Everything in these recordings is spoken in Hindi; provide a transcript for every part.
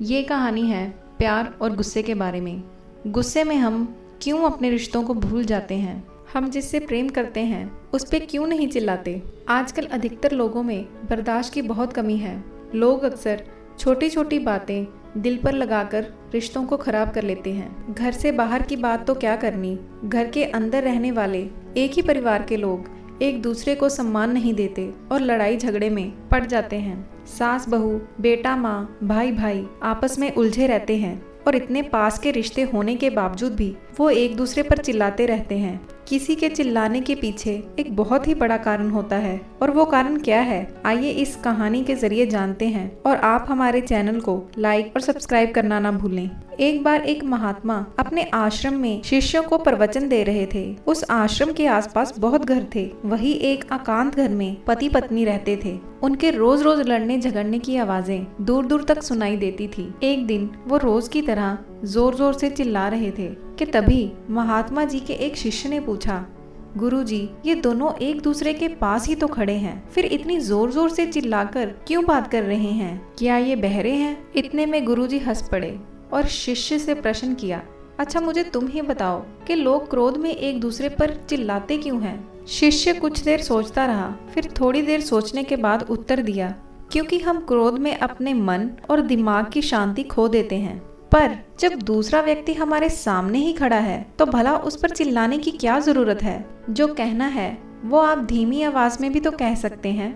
ये कहानी है प्यार और गुस्से के बारे में। गुस्से में हम क्यों अपने रिश्तों को भूल जाते हैं? हम जिससे प्रेम करते हैं उस पे क्यों नहीं चिल्लाते? आजकल अधिकतर लोगों में बर्दाश्त की बहुत कमी है। लोग अक्सर छोटी छोटी बातें दिल पर लगाकर रिश्तों को खराब कर लेते हैं। घर से बाहर की बात तो क्या करनी, घर के अंदर रहने वाले एक ही परिवार के लोग एक दूसरे को सम्मान नहीं देते और लड़ाई झगड़े में पड़ जाते हैं। सास बहू, बेटा माँ, भाई भाई आपस में उलझे रहते हैं और इतने पास के रिश्ते होने के बावजूद भी वो एक दूसरे पर चिल्लाते रहते हैं। किसी के चिल्लाने के पीछे एक बहुत ही बड़ा कारण होता है, और वो कारण क्या है, आइए इस कहानी के जरिए जानते हैं। और आप हमारे चैनल को लाइक और सब्सक्राइब करना ना भूलें। एक बार एक महात्मा अपने आश्रम में शिष्यों को प्रवचन दे रहे थे। उस आश्रम के आसपास बहुत घर थे। वही एक एकांत घर में पति पत्नी रहते थे। उनके रोज रोज लड़ने झगड़ने की आवाजें दूर दूर तक सुनाई देती थी। एक दिन वो रोज की तरह जोर जोर से चिल्ला रहे थे कि तभी महात्मा जी के एक शिष्य ने पूछा, गुरुजी, ये दोनों एक दूसरे के पास ही तो खड़े हैं, फिर इतनी जोर जोर से चिल्लाकर क्यों बात कर रहे हैं? क्या ये बहरे हैं? इतने में गुरुजी हंस पड़े और शिष्य से प्रश्न किया, अच्छा मुझे तुम ही बताओ कि लोग क्रोध में एक दूसरे पर चिल्लाते क्यों हैं? शिष्य कुछ देर सोचता रहा, फिर थोड़ी देर सोचने के बाद उत्तर दिया, क्योंकि हम क्रोध में अपने मन और दिमाग की शांति खो देते हैं। पर जब दूसरा व्यक्ति हमारे सामने ही खड़ा है तो भला उस पर चिल्लाने की क्या जरूरत है? जो कहना है वो आप धीमी आवाज में भी तो कह सकते हैं।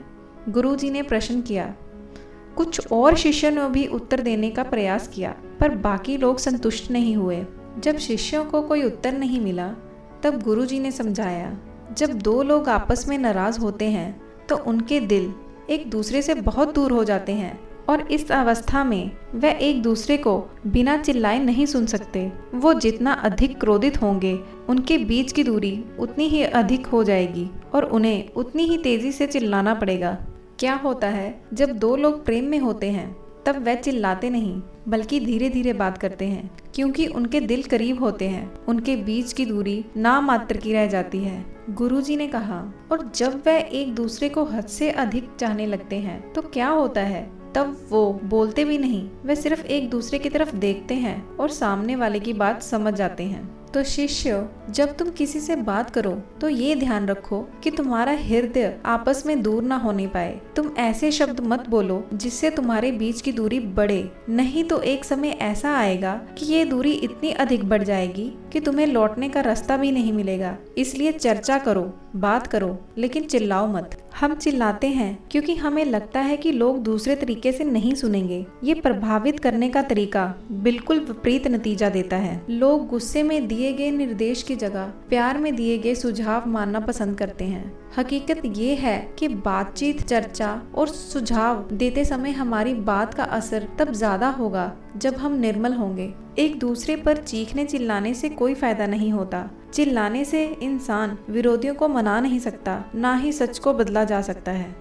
गुरुजी ने प्रश्न किया। कुछ और शिष्यों ने भी उत्तर देने का प्रयास किया, पर बाकी लोग संतुष्ट नहीं हुए। जब शिष्यों को कोई उत्तर नहीं मिला तब गुरुजी ने समझाया, जब दो लोग आपस में नाराज होते हैं तो उनके दिल एक दूसरे से बहुत दूर हो जाते हैं, और इस अवस्था में वह एक दूसरे को बिना चिल्लाए नहीं सुन सकते। वो जितना अधिक क्रोधित होंगे उनके बीच की दूरी उतनी ही अधिक हो जाएगी और उन्हें उतनी ही तेजी से चिल्लाना पड़ेगा। क्या होता है, जब दो लोग प्रेम में होते हैं तब वह चिल्लाते नहीं बल्कि धीरे धीरे बात करते हैं, क्योंकि उनके दिल करीब होते हैं। उनके बीच की दूरी नाम मात्र की रह जाती है। गुरुजी ने कहा, और जब वह एक दूसरे को हद से अधिक चाहने लगते हैं तो क्या होता है, तब वो बोलते भी नहीं, वे सिर्फ एक दूसरे की तरफ देखते हैं और सामने वाले की बात समझ जाते हैं। तो शिष्य, जब तुम किसी से बात करो तो ये ध्यान रखो कि तुम्हारा हृदय आपस में दूर ना होने पाए। तुम ऐसे शब्द मत बोलो जिससे तुम्हारे बीच की दूरी बढ़े, नहीं तो एक समय ऐसा आएगा कि ये दूरी इतनी अधिक बढ़ जाएगी कि तुम्हें लौटने का रास्ता भी नहीं मिलेगा। इसलिए चर्चा करो, बात करो, लेकिन चिल्लाओ मत। हम चिल्लाते हैं क्योंकि हमें लगता है कि लोग दूसरे तरीके से नहीं सुनेंगे। ये प्रभावित करने का तरीका बिल्कुल विपरीत नतीजा देता है। लोग गुस्से में दिए गए निर्देश की जगह प्यार में दिए गए सुझाव मानना पसंद करते हैं। हकीकत ये है कि बातचीत, चर्चा और सुझाव देते समय हमारी बात का असर तब ज्यादा होगा जब हम निर्मल होंगे। एक दूसरे पर चीखने चिल्लाने से कोई फायदा नहीं होता। चिल्लाने से इंसान विरोधियों को मना नहीं सकता, ना ही सच को बदला जा सकता है।